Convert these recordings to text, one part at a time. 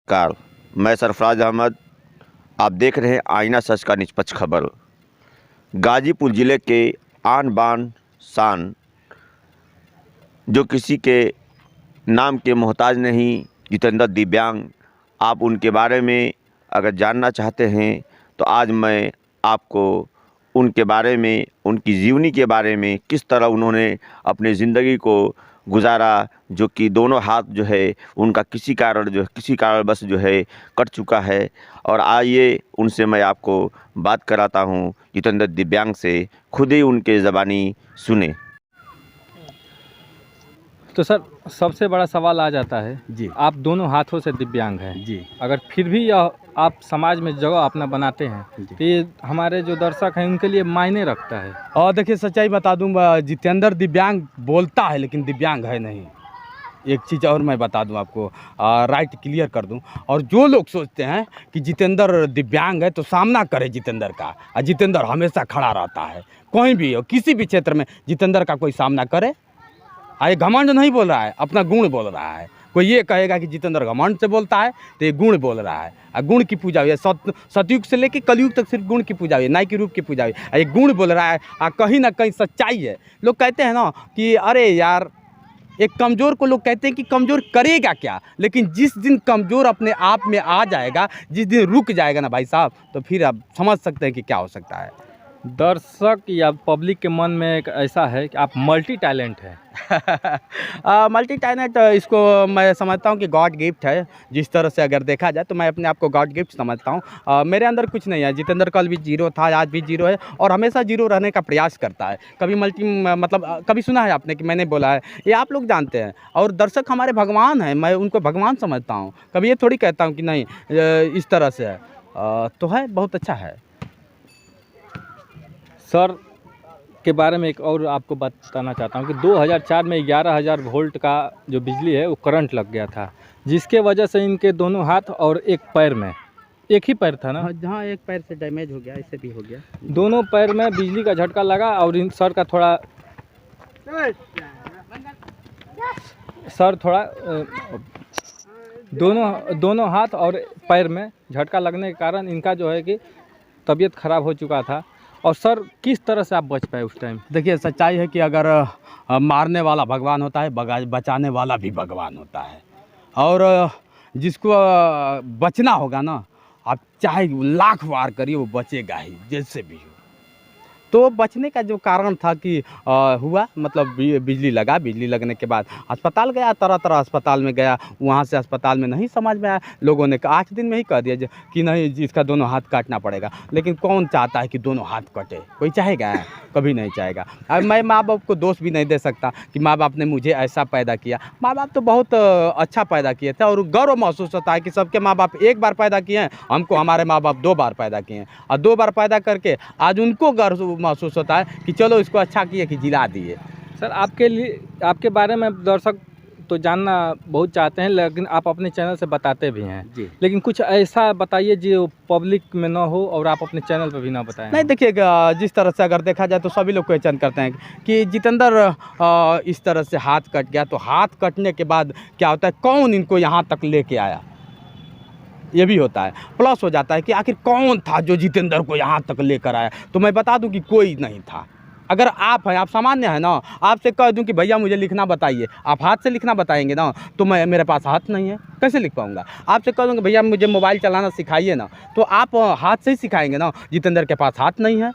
Car मैं सरफराज अहमद। आप देख रहे हैं आईना सच का निष्पक्ष खबर। गाजीपुर ज़िले के आन बान शान जो किसी के नाम के मोहताज नहीं, जितेंद्र दिव्यांग, आप उनके बारे में अगर जानना चाहते हैं तो आज मैं आपको उनके बारे में, उनकी जीवनी के बारे में, किस तरह उन्होंने अपनी ज़िंदगी को गुजारा, जो कि दोनों हाथ जो है उनका किसी कारणवश जो है कट चुका है। और आइए उनसे मैं आपको बात कराता हूं, जितेंद्र दिव्यांग से, खुद ही उनके ज़बानी सुने। तो सर, सबसे बड़ा सवाल आ जाता है जी, आप दोनों हाथों से दिव्यांग हैं जी, अगर फिर भी यह आप समाज में जगह अपना बनाते हैं जी। तो ये हमारे जो दर्शक हैं उनके लिए मायने रखता है। और देखिए, सच्चाई बता दूं, जितेंद्र दिव्यांग बोलता है लेकिन दिव्यांग है नहीं। एक चीज़ और मैं बता दूं आपको, राइट क्लियर कर दूं। और जो लोग सोचते हैं कि जितेंद्र दिव्यांग है तो सामना करे जितेंद्र का, और जितेंद्र हमेशा खड़ा रहता है, कोई भी हो, किसी भी क्षेत्र में जितेंद्र का कोई सामना करे। ये घमंड नहीं बोल रहा है, अपना गुण बोल रहा है। कोई ये कहेगा कि जितेंद्र घमंड से बोलता है तो ये गुण बोल रहा है। और गुण की पूजा हुई है, सतयुग से लेकर कलयुग तक सिर्फ गुण की पूजा हुई है, नाई के रूप की पूजा हुई है। ये गुण बोल रहा है और कहीं ना कहीं सच्चाई है। लोग कहते हैं ना कि अरे यार, एक कमज़ोर को लोग कहते हैं कि कमज़ोर करेगा क्या, लेकिन जिस दिन कमज़ोर अपने आप में आ जाएगा, जिस दिन रुक जाएगा ना भाई साहब, तो फिर आप समझ सकते हैं कि क्या हो सकता है। दर्शक या पब्लिक के मन में एक ऐसा है कि आप मल्टी टैलेंट हैं। मल्टी टैलेंट, इसको मैं समझता हूँ कि गॉड गिफ्ट है। जिस तरह से अगर देखा जाए तो मैं अपने आप को गॉड गिफ्ट समझता हूँ। मेरे अंदर कुछ नहीं है। जितेंद्र कल भी जीरो था, आज भी जीरो है और हमेशा जीरो रहने का प्रयास करता है। कभी कभी सुना है आपने कि मैंने बोला है, ये आप लोग जानते हैं। और दर्शक हमारे भगवान हैं, मैं उनको भगवान समझता हूँ। कभी ये थोड़ी कहता हूँ कि नहीं, इस तरह से है। तो है, बहुत अच्छा है। सर के बारे में एक और आपको बताना चाहता हूँ कि 2004 में 11,000 वोल्ट का जो बिजली है वो करंट लग गया था, जिसके वजह से इनके दोनों हाथ और एक पैर में, एक ही पैर था ना, जहाँ एक पैर से डैमेज हो गया, इससे भी हो गया, दोनों पैर में बिजली का झटका लगा और इन सर थोड़ा दोनों हाथ और पैर में झटका लगने के कारण इनका जो है कि तबीयत ख़राब हो चुका था। और सर, किस तरह से आप बच पाए उस टाइम? देखिए, सच्चाई है कि अगर मारने वाला भगवान होता है, बचाने वाला भी भगवान होता है। और जिसको बचना होगा ना, आप चाहे लाख वार करिए, वो बचेगा ही, जैसे भी हो। तो बचने का जो कारण था कि हुआ, मतलब बिजली लगा। बिजली लगने के बाद अस्पताल गया, तरह तरह अस्पताल में गया। वहाँ से अस्पताल में नहीं समझ में आया, लोगों ने 8 दिन में ही कह दिया कि नहीं, इसका दोनों हाथ काटना पड़ेगा। लेकिन कौन चाहता है कि दोनों हाथ कटे? कोई चाहेगा? कभी नहीं चाहेगा। अब मैं माँ बाप को दोष भी नहीं दे सकता कि माँ बाप ने मुझे ऐसा पैदा किया। माँ बाप तो बहुत अच्छा पैदा किए थे, और गर्व महसूस होता है कि सबके माँ बाप एक बार पैदा किए हैं, हमको हमारे माँ बाप 2 बार पैदा किए हैं। और 2 बार पैदा करके आज उनको गर्व महसूस होता है कि चलो, इसको अच्छा किए कि जिला दिए। सर, आपके बारे में दर्शक तो जानना बहुत चाहते हैं, लेकिन आप अपने चैनल से बताते भी हैं जी। लेकिन कुछ ऐसा बताइए जो पब्लिक में ना हो और आप अपने चैनल पर भी ना बताएं। नहीं, देखिए, जिस तरह से अगर देखा जाए तो सभी लोग क्वेश्चन करते हैं कि जितेंद्र इस तरह से हाथ कट गया, तो हाथ कटने के बाद क्या होता है, कौन इनको यहाँ तक लेके आया, ये भी होता है। प्लस हो जाता है कि आखिर कौन था जो जितेंद्र को यहाँ तक लेकर आया। तो मैं बता दूं कि कोई नहीं था। अगर आप हैं, आप सामान्य हैं ना, आपसे कह दूं कि भैया मुझे लिखना बताइए, आप हाथ से लिखना बताएंगे ना, तो मेरे पास हाथ नहीं है, कैसे लिख पाऊंगा? आपसे कह दूं कि भैया मुझे मोबाइल चलाना सिखाइए ना, तो आप हाथ से ही सिखाएंगे ना। जितेंद्र के पास हाथ नहीं है।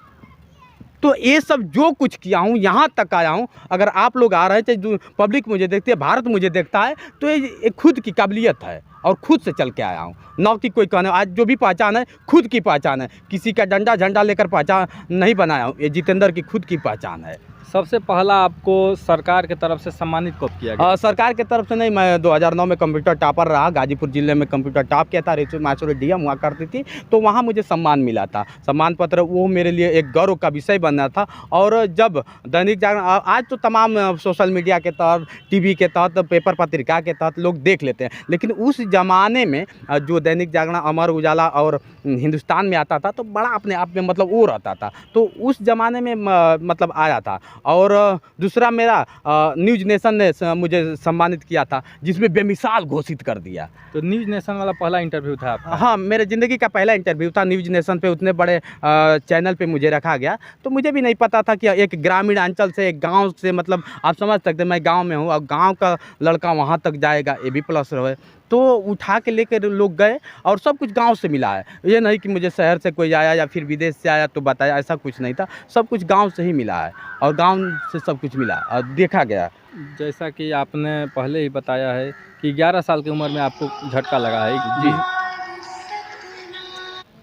तो ये सब जो कुछ किया हूँ, यहाँ तक आया हूँ। अगर आप लोग आ रहे थे, जो पब्लिक मुझे देखती है, भारत मुझे देखता है, तो ये खुद की काबिलियत है और खुद से चल के आया हूँ। ना कि कोई कहने, आज जो भी पहचान है खुद की पहचान है, किसी का डंडा झंडा लेकर पहचान नहीं बनाया हूँ। ये जितेंद्र की खुद की पहचान है। सबसे पहला आपको सरकार की तरफ से सम्मानित कब किया गया? सरकार की तरफ से नहीं, मैं 2009 में कंप्यूटर टॉपर रहा। गाजीपुर ज़िले में कंप्यूटर टॉप किया था। मैसूर डीएम हुआ करती थी, तो वहाँ मुझे सम्मान मिला था। सम्मान पत्र, वो मेरे लिए एक गौरव का विषय बना था। और जब दैनिक जागरण, आज तो तमाम सोशल मीडिया के तहत, टीवी के तहत, पेपर पत्रिका के तहत लोग देख लेते हैं, लेकिन उस ज़माने में जो दैनिक जागरण, अमर उजाला और हिंदुस्तान में आता था, तो बड़ा अपने आप में मतलब वो रहता था। तो उस ज़माने में मतलब आया था। और दूसरा मेरा न्यूज़ नेशन ने मुझे सम्मानित किया था, जिसमें बेमिसाल घोषित कर दिया। तो न्यूज़ नेशन वाला पहला इंटरव्यू था आपका? हाँ, मेरे ज़िंदगी का पहला इंटरव्यू था न्यूज़ नेशन पे, उतने बड़े चैनल पे मुझे रखा गया। तो मुझे भी नहीं पता था कि एक ग्रामीण अंचल से, एक गांव से, मतलब आप समझ सकते हैं मैं गांव में हूँ और गांव का लड़का वहां तक जाएगा, AB+ रहे। तो उठा के लेकर लोग गए और सब कुछ गांव से मिला है। ये नहीं कि मुझे शहर से कोई आया या फिर विदेश से आया तो बताया, ऐसा कुछ नहीं था। सब कुछ गांव से ही मिला है और गांव से सब कुछ मिला और देखा गया। जैसा कि आपने पहले ही बताया है कि 11 साल की उम्र में आपको झटका लगा है। जी,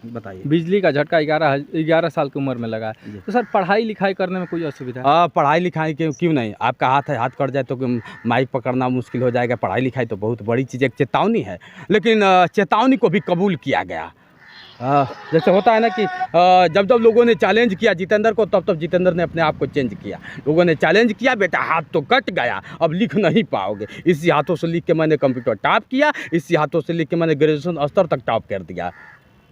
बताइए। बिजली का झटका 11 साल की उम्र में लगा है। जी। तो सर पढ़ाई लिखाई करने में कोई असुविधा? पढ़ाई लिखाई क्यों नहीं, आपका हाथ है, हाथ कट जाए तो माइक पकड़ना मुश्किल हो जाएगा। पढ़ाई लिखाई तो बहुत बड़ी चीज़, एक चेतावनी है, लेकिन चेतावनी को भी कबूल किया गया। जैसे होता है ना कि जब जब लोगों ने चैलेंज किया जितेंद्र को, तब तब जितेंद्र ने अपने आप को चेंज किया। लोगों ने चैलेंज किया, बेटा हाथ तो कट गया, अब लिख नहीं पाओगे। इसी हाथों से लिख के मैंने कंप्यूटर टॉप किया, इसी हाथों से लिख के मैंने ग्रेजुएशन स्तर तक टॉप कर दिया।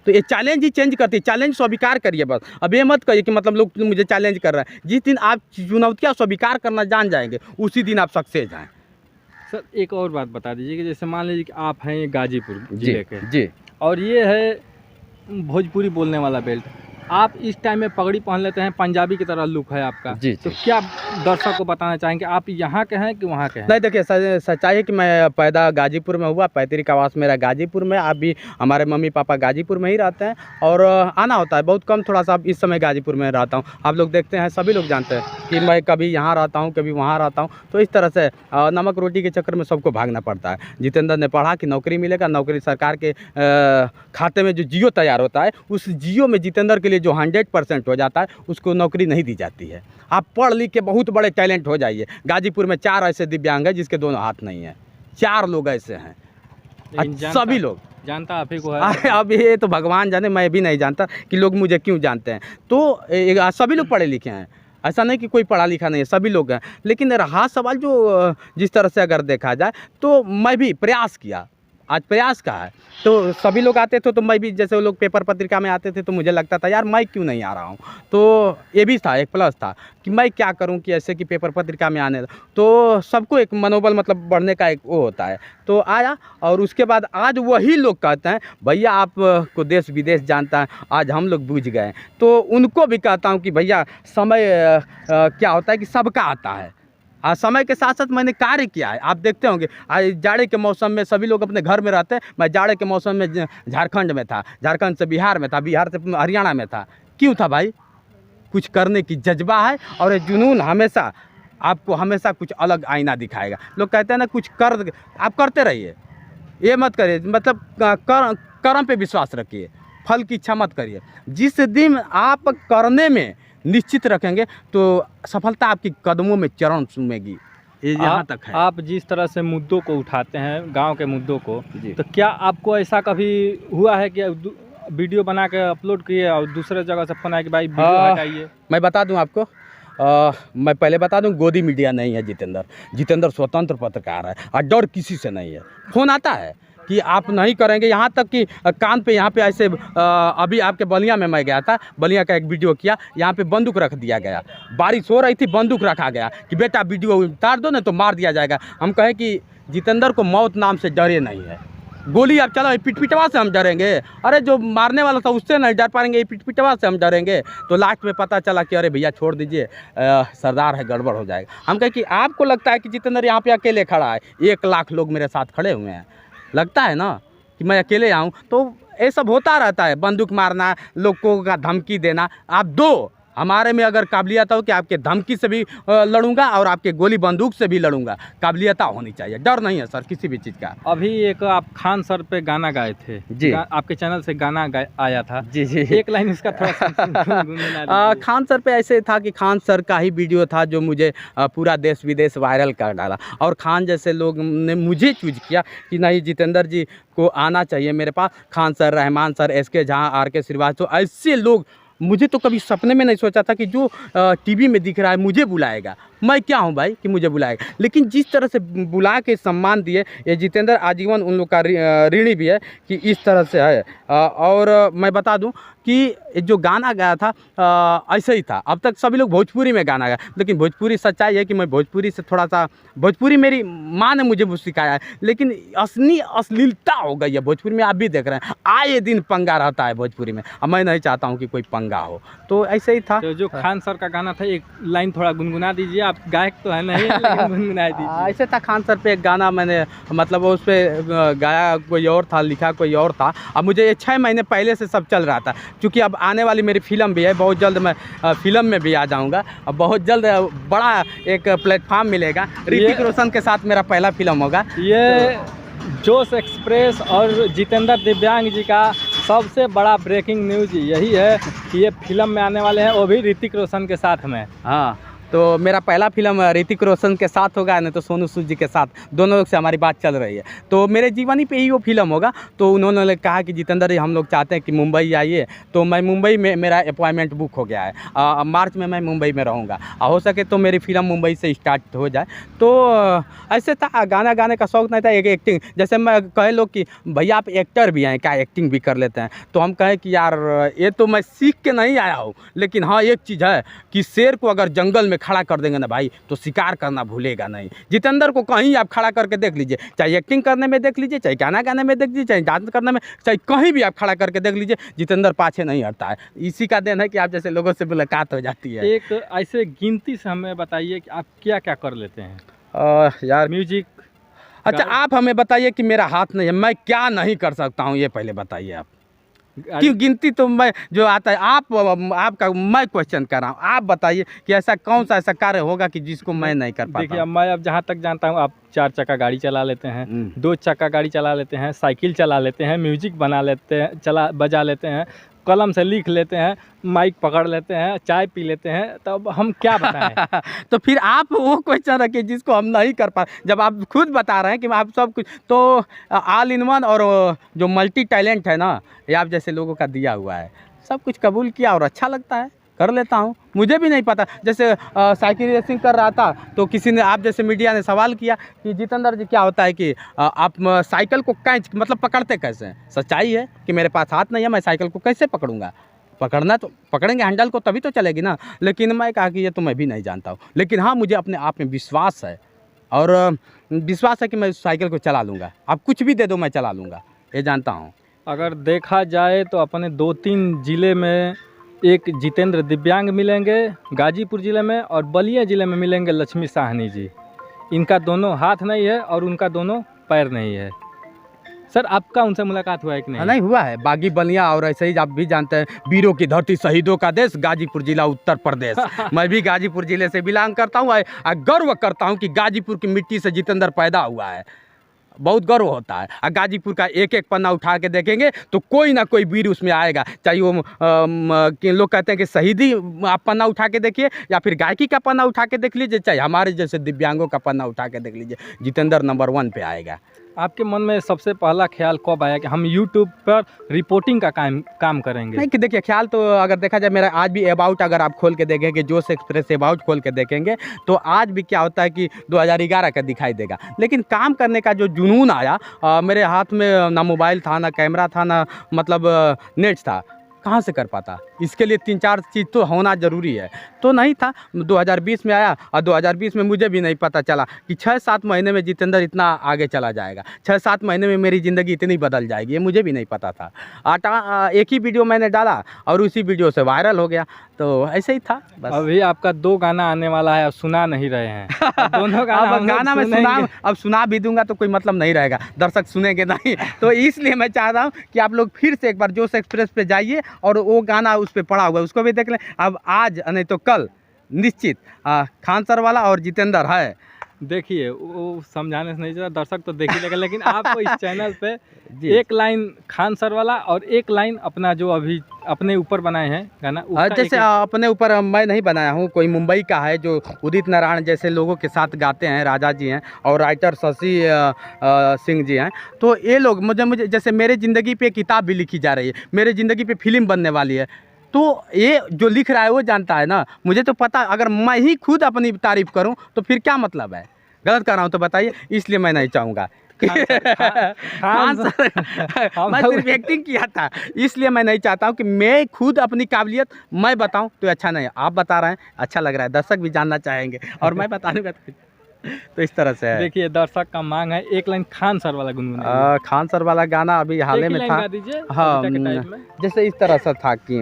तो ये चैलेंज ही चेंज करती है। चैलेंज स्वीकार करिए बस। अब ये मत कहिए कि मतलब लोग मुझे चैलेंज कर रहा है। जिस दिन आप चुनौतियाँ स्वीकार करना जान जाएंगे, उसी दिन आप सक्सेस हैं। सर एक और बात बता दीजिए कि जैसे मान लीजिए कि आप हैं गाजीपुर जिले के, जी, और ये है भोजपुरी बोलने वाला बेल्ट, आप इस टाइम में पगड़ी पहन लेते हैं, पंजाबी की तरह लुक है आपका। जी, तो क्या दर्शक को बताना चाहेंगे, आप यहाँ के हैं कि वहाँ के हैं? नहीं देखिए, सच्चाई है कि मैं पैदा गाजीपुर में हुआ, पैतृक आवास मेरा गाजीपुर में। आप भी, हमारे मम्मी पापा गाजीपुर में ही रहते हैं और आना होता है बहुत कम, थोड़ा सा। इस समय गाजीपुर में रहता हूँ। आप लोग देखते हैं, सभी लोग जानते हैं कि मैं कभी यहाँ रहता हूँ, कभी वहाँ रहता हूँ। तो इस तरह से नमक रोटी के चक्कर में सबको भागना पड़ता है। जितेंद्र ने पढ़ा कि नौकरी मिलेगा, नौकरी सरकार के खाते में जो जियो तैयार होता है, उस जियो में जितेंद्र के लिए जो 100% हो जाता है, उसको नौकरी नहीं दी जाती है। आप पढ़ लिख के बहुत बड़े टैलेंट हो जाइए। गाजीपुर में 4 ऐसे दिव्यांग हैं जिसके दोनों हाथ नहीं हैं। 4 लोग ऐसे हैं, सभी लोग जानता आप ही को है। अब ये तो भगवान जाने, मैं भी नहीं जानता कि लोग मुझे क्यों जानते हैं। तो सभी लोग पढ़े लिखे हैं, ऐसा नहीं कि कोई पढ़ा लिखा नहीं है, सभी लोग हैं। लेकिन रहा सवाल जो जिस तरह से अगर देखा जाए, तो मैं भी प्रयास किया। आज प्रयास का है, तो सभी लोग आते थे, तो मैं भी, जैसे वो लोग पेपर पत्रिका में आते थे, तो मुझे लगता था यार मैं क्यों नहीं आ रहा हूँ। तो ये भी था, एक प्लस था कि मैं क्या करूँ कि ऐसे कि पेपर पत्रिका में आने, तो सबको एक मनोबल मतलब बढ़ने का एक वो होता है। तो आया, और उसके बाद आज वही लोग कहते हैं भैया आप को देश विदेश जानता है, आज हम लोग बूझ गए। तो उनको भी कहता हूँ कि भैया समय क्या होता है कि सबका आता है। आज समय के साथ साथ मैंने कार्य किया है। आप देखते होंगे आज जाड़े के मौसम में सभी लोग अपने घर में रहते हैं, मैं जाड़े के मौसम में झारखंड में था, झारखंड से बिहार में था, बिहार से हरियाणा में था। क्यों था भाई? कुछ करने की जज्बा है, और ये जुनून हमेशा आपको हमेशा कुछ अलग आईना दिखाएगा। लोग कहते हैं ना, कुछ कर, आप करते रहिए, ये मत करिए, मतलब कर्म पे विश्वास रखिए, फल की इच्छा मत करिए। जिस दिन आप करने में निश्चित रखेंगे, तो सफलता आपकी कदमों में चरण चूमेगी। ये यहाँ तक है। आप जिस तरह से मुद्दों को उठाते हैं, गांव के मुद्दों को, जी। तो क्या आपको ऐसा कभी हुआ है कि वीडियो बना के अपलोड किए और दूसरे जगह से फोन आया कि भाई वीडियो हटाइए? मैं बता दूं आपको, मैं पहले बता दूं, गोदी मीडिया नहीं है जितेंद्र। जितेंद्र स्वतंत्र पत्रकार है और डर किसी से नहीं है। फोन आता है कि आप नहीं करेंगे, यहाँ तक कि कान पे, यहाँ पे ऐसे अभी आपके बलिया में मैं गया था, बलिया का एक वीडियो किया, यहाँ पे बंदूक रख दिया गया, बारिश हो रही थी, बंदूक रखा गया कि बेटा वीडियो उतार दो ना तो मार दिया जाएगा। हम कहें कि जितेंद्र को मौत नाम से डरे नहीं है। गोली आप चलो, पिटपिटवा से हम डरेंगे? अरे जो मारने वाला था उससे नहीं डर पाएंगे, पिटपिटवा से हम डरेंगे? तो लास्ट में पता चला कि अरे भैया छोड़ दीजिए, सरदार है, गड़बड़ हो जाएगा। हम कहें कि आपको लगता है कि जितेंद्र यहाँ पे अकेले खड़ा है, 1 लाख लोग मेरे साथ खड़े हुए हैं, लगता है ना कि मैं अकेले आऊँ? तो ये सब होता रहता है, बंदूक मारना, लोगों का धमकी देना। आप दो, हमारे में अगर काबिलियत हो कि आपके धमकी से भी लड़ूंगा और आपके गोली बंदूक से भी लड़ूंगा, काबिलियत होनी चाहिए, डर नहीं है सर किसी भी चीज़ का। अभी एक आप खान सर पे गाना गाए थे जी, आपके चैनल से गाना आया था। जी जी, एक लाइन इसका थोड़ा सा खान सर पे ऐसे था कि खान सर का ही वीडियो था जो मुझे पूरा देश विदेश वायरल कर डाला, और खान जैसे लोग ने मुझे चूज किया कि नहीं जितेंद्र जी को आना चाहिए मेरे पास। Khan sir, Rahman sir, SK Jha, RK Srivastava, ऐसे लोग, मुझे तो कभी सपने में नहीं सोचा था कि जो टीवी में दिख रहा है मुझे बुलाएगा। मैं क्या हूं भाई कि मुझे बुलाएगा? लेकिन जिस तरह से बुला के सम्मान दिए, ये जितेंद्र आजीवन उन लोग का ऋणी भी है कि इस तरह से है। और मैं बता दूं कि जो गाना गाया था ऐसे ही था। अब तक सभी लोग भोजपुरी में गाना गाया, लेकिन भोजपुरी सच्चाई है कि मैं भोजपुरी से थोड़ा सा, भोजपुरी मेरी माँ ने मुझे वो सिखाया है, लेकिन असली अश्लीलता हो गई है भोजपुरी में। आप भी देख रहे हैं आए दिन पंगा रहता है भोजपुरी में, अब मैं नहीं चाहता हूँ कि कोई पंगा हो, तो ऐसे ही था। तो जो खान सर का गाना था, एक लाइन थोड़ा गुनगुना दीजिए। आप गायक तो है नहीं, लेकिन गुनगुना दीजिए। ऐसे था, खान सर पे एक गाना मैंने मतलब उस पर गाया कोई और था, लिखा कोई और था। अब मुझे ये 6 महीने पहले से सब चल रहा था, क्योंकि अब आने वाली मेरी फिल्म भी है, बहुत जल्द मैं फिल्म में भी आ जाऊंगा। अब बहुत जल्द बड़ा एक प्लेटफॉर्म मिलेगा, ऋतिक रोशन के साथ मेरा पहला फिल्म होगा। ये जोश एक्सप्रेस और जितेंद्र दिव्यांग जी का सबसे बड़ा ब्रेकिंग न्यूज़ यही है कि ये फिल्म में आने वाले हैं, वो भी ऋतिक रोशन के साथ में। हाँ, तो मेरा पहला फिल्म ऋतिक रोशन के साथ होगा, नहीं तो सोनू सूद जी के साथ, दोनों लोग से हमारी बात चल रही है। तो मेरे जीवनी पे ही वो फिल्म होगा। तो उन्होंने कहा कि जितेंद्र जी हम लोग चाहते हैं कि मुंबई आइए, तो मैं मुंबई में, मेरा अपॉइंटमेंट बुक हो गया है। मार्च में मैं मुंबई में रहूँगा, हो सके तो मेरी फिल्म मुंबई से स्टार्ट हो जाए। तो ऐसे था, गाना गाने का शौक़ नहीं था, एक एक्टिंग, जैसे मैं कहे लोग कि भैया आप एक्टर भी हैं क्या, एक्टिंग भी कर लेते हैं, तो हम कहें कि यार ये तो मैं सीख के नहीं आया हूँ, लेकिन हाँ एक चीज़ है कि शेर को अगर जंगल में खड़ा कर देंगे ना भाई, तो शिकार करना भूलेगा नहीं। जितेंद्र को कहीं आप खड़ा करके देख लीजिए, चाहे एक्टिंग करने में देख लीजिए, चाहे गाना गाने में देख लीजिए, चाहे डांस करने में, चाहे कहीं भी आप खड़ा करके देख लीजिए, जितेंद्र पाछे नहीं हटता है। इसी का देन है कि आप जैसे लोगों से मुलाकात हो जाती है। एक ऐसे गिनती से हमें बताइए कि आप क्या क्या कर लेते हैं। यार म्यूजिक। अच्छा, आप हमें बताइए कि मेरा हाथ नहीं है, मैं क्या नहीं कर सकता हूँ, ये पहले बताइए आप। क्यों गिनती तो मैं जो आता है आपका मैं क्वेश्चन कर रहा हूँ, आप बताइए कि ऐसा कौन सा ऐसा कार्य होगा कि जिसको मैं नहीं कर पाता। देखिए, अब मैं जहाँ तक जानता हूँ, आप 4 चक्का गाड़ी चला लेते हैं, 2 चक्का गाड़ी चला लेते हैं, साइकिल चला लेते हैं, म्यूजिक बना लेते हैं, बजा लेते हैं, कलम से लिख लेते हैं, माइक पकड़ लेते हैं, चाय पी लेते हैं, तब हम क्या बताएं। तो फिर आप वो क्वेश्चन रखिए जिसको हम नहीं कर पा, जब आप खुद बता रहे हैं कि आप सब कुछ, तो ऑल इन वन और जो मल्टी टैलेंट है ना, ये आप जैसे लोगों का दिया हुआ है, सब कुछ कबूल किया और अच्छा लगता है, कर लेता हूँ। मुझे भी नहीं पता, जैसे साइकिल रेसिंग कर रहा था, तो किसी ने, आप जैसे मीडिया ने सवाल किया कि जितेंद्र जी क्या होता है कि आप साइकिल को कैच मतलब पकड़ते कैसे हैं। सच्चाई है कि मेरे पास हाथ नहीं है, मैं साइकिल को कैसे पकड़ूंगा, पकड़ना तो पकड़ेंगे हैंडल को तभी तो चलेगी ना। लेकिन मैं कहा कि ये तो मैं भी नहीं जानता हूँ, लेकिन हाँ मुझे अपने आप में विश्वास है, और विश्वास है कि मैं साइकिल को चला लूँगा। आप कुछ भी दे दो मैं चला लूँगा, ये जानता हूँ। अगर देखा जाए तो अपने 2-3 ज़िले में एक जितेंद्र दिव्यांग मिलेंगे गाजीपुर ज़िले में, और बलिया ज़िले में मिलेंगे लक्ष्मी साहनी जी। इनका दोनों हाथ नहीं है और उनका दोनों पैर नहीं है। सर, आपका उनसे मुलाकात हुआ है कि नहीं? नहीं हुआ है, बागी बलिया, और ऐसे ही आप भी जानते हैं, वीरों की धरती शहीदों का देश गाजीपुर जिला उत्तर प्रदेश। मैं भी गाजीपुर जिले से बिलोंग करता हूँ, और गर्व करता हूँ कि गाजीपुर की मिट्टी से जितेंद्र पैदा हुआ है, बहुत गर्व होता है। और गाजीपुर का एक एक पन्ना उठा के देखेंगे तो कोई ना कोई वीर उसमें आएगा, चाहे वो लोग कहते हैं कि शहीदी आप पन्ना उठा के देखिए, या फिर गायकी का पन्ना उठा के देख लीजिए, चाहे हमारे जैसे दिव्यांगों का पन्ना उठा के देख लीजिए, जितेंद्र नंबर 1 पे आएगा। आपके मन में सबसे पहला ख्याल कब आया कि हम यूट्यूब पर रिपोर्टिंग का काम करेंगे? नहीं, कि देखिए, ख्याल तो अगर देखा जाए मेरा आज भी अबाउट अगर आप खोल के देखेंगे, जोश एक्सप्रेस अबाउट खोल के देखेंगे, तो आज भी क्या होता है कि 2011 का दिखाई देगा। लेकिन काम करने का जो जुनून आया, मेरे हाथ में ना मोबाइल था, ना कैमरा था, ना मतलब नेट था, कहाँ से कर पाता। इसके लिए 3-4 चीज़ तो होना ज़रूरी है, तो नहीं था। 2020 में आया, और 2020 में मुझे भी नहीं पता चला कि 6-7 महीने में जितेंद्र इतना आगे चला जाएगा, 6-7 महीने में मेरी ज़िंदगी इतनी बदल जाएगी, ये मुझे भी नहीं पता था। एक ही वीडियो मैंने डाला और उसी वीडियो से वायरल हो गया, तो ऐसे ही था बस। अभी आपका 2 गाना आने वाला है, अब सुना नहीं रहे हैं। दोनों गाना मैं अब सुना भी दूंगा तो कोई मतलब नहीं रहेगा, दर्शक सुनेंगे नहीं। तो इसलिए मैं चाह रहा हूँ कि आप लोग फिर से एक बार जोश एक्सप्रेस पे जाइए, और वो गाना उस पर पड़ा हुआ है उसको भी देख लें। अब आज नहीं तो कल निश्चित खान सर वाला और जितेंद्र है। देखिए, वो समझाने से नहीं चला, दर्शक तो देख ही लेगा, लेकिन आपको इस चैनल पे एक लाइन खान सर वाला और एक लाइन अपना जो अभी अपने ऊपर बनाए हैं गाना, जैसे अपने ऊपर मैं नहीं बनाया हूँ, कोई मुंबई का है जो उदित नारायण जैसे लोगों के साथ गाते हैं, राजा जी हैं, और राइटर शशि सिंह जी हैं। तो ये लोग मुझे जैसे मेरे ज़िंदगी पे किताब भी लिखी जा रही है, मेरे ज़िंदगी पे फिल्म बनने वाली है, तो ये जो लिख रहा है वो जानता है ना। मुझे तो पता, अगर मैं ही खुद अपनी तारीफ़ करूं तो फिर क्या मतलब है, गलत कर रहा हूं तो बताइए। इसलिए मैं नहीं चाहूँगा खान सर मैं सिर्फ एक्टिंग किया था, इसलिए मैं नहीं चाहता हूँ कि मैं खुद अपनी काबिलियत मैं बताऊँ तो अच्छा नहीं है। आप बता रहे हैं अच्छा लग रहा है, दर्शक भी जानना चाहेंगे और मैं बताने का तो इस तरह से है। देखिए दर्शक का मांग है, एक लाइन खान सर वाला गुनगुनाइए। खान सर वाला गाना अभी हाल एक ही में लाइन था। गा दीजिए हाँ, कविता के टाइप में। जैसे इस तरह से था कि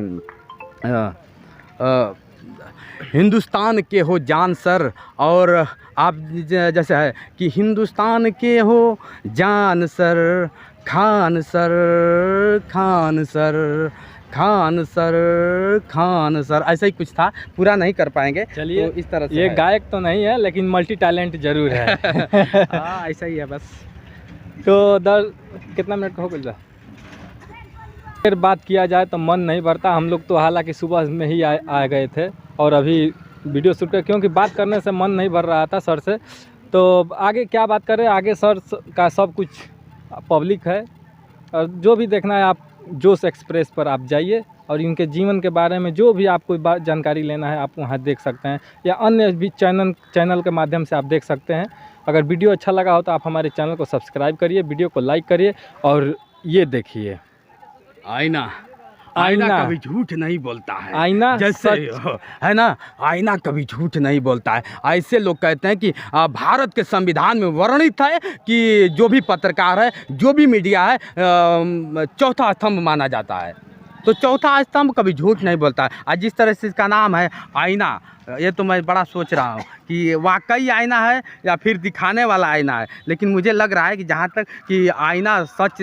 हिंदुस्तान के हो जान सर, और आप जैसे है कि हिंदुस्तान के हो जान sir, Khan sir, Khan sir, Khan sir, Khan sir, ऐसा ही कुछ था, पूरा नहीं कर पाएंगे। चलिए तो इस तरह से ये है। गायक तो नहीं है लेकिन मल्टी टैलेंट जरूर है। हाँ ऐसा ही है बस। तो कितना मिनट का हो गया? फिर बात किया जाए तो मन नहीं भरता। हम लोग तो हालांकि सुबह में ही आ गए थे और अभी वीडियो शूट कर, क्योंकि बात करने से मन नहीं भर रहा था सर से। तो आगे क्या बात करें, आगे सर का सब कुछ पब्लिक है और जो भी देखना है आप जोश एक्सप्रेस पर आप जाइए और इनके जीवन के बारे में जो भी आपको जानकारी लेना है आप वहाँ देख सकते हैं, या अन्य भी चैनल के माध्यम से आप देख सकते हैं। अगर वीडियो अच्छा लगा हो तो आप हमारे चैनल को सब्सक्राइब करिए, वीडियो को लाइक करिए और ये देखिए आईना, आईना आईना कभी झूठ नहीं बोलता है। आईना जैसे सच है ना, आईना कभी झूठ नहीं बोलता है। ऐसे लोग कहते हैं कि भारत के संविधान में वर्णित है कि जो भी पत्रकार है, जो भी मीडिया है, चौथा स्तंभ माना जाता है। तो चौथा स्तंभ कभी झूठ नहीं बोलता है। आज जिस तरह से इसका नाम है आईना, ये तो मैं बड़ा सोच रहा हूँ कि वाकई आईना है या फिर दिखाने वाला आईना है। लेकिन मुझे लग रहा है कि जहाँ तक कि आईना सच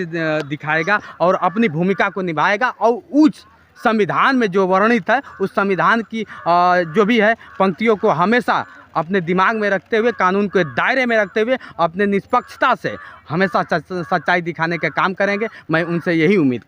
दिखाएगा और अपनी भूमिका को निभाएगा और उस संविधान में जो वर्णित है उस संविधान की जो भी है पंक्तियों को हमेशा अपने दिमाग में रखते हुए, कानून के दायरे में रखते हुए अपने निष्पक्षता से हमेशा सच्चाई दिखाने का काम करेंगे। मैं उनसे यही उम्मीद कर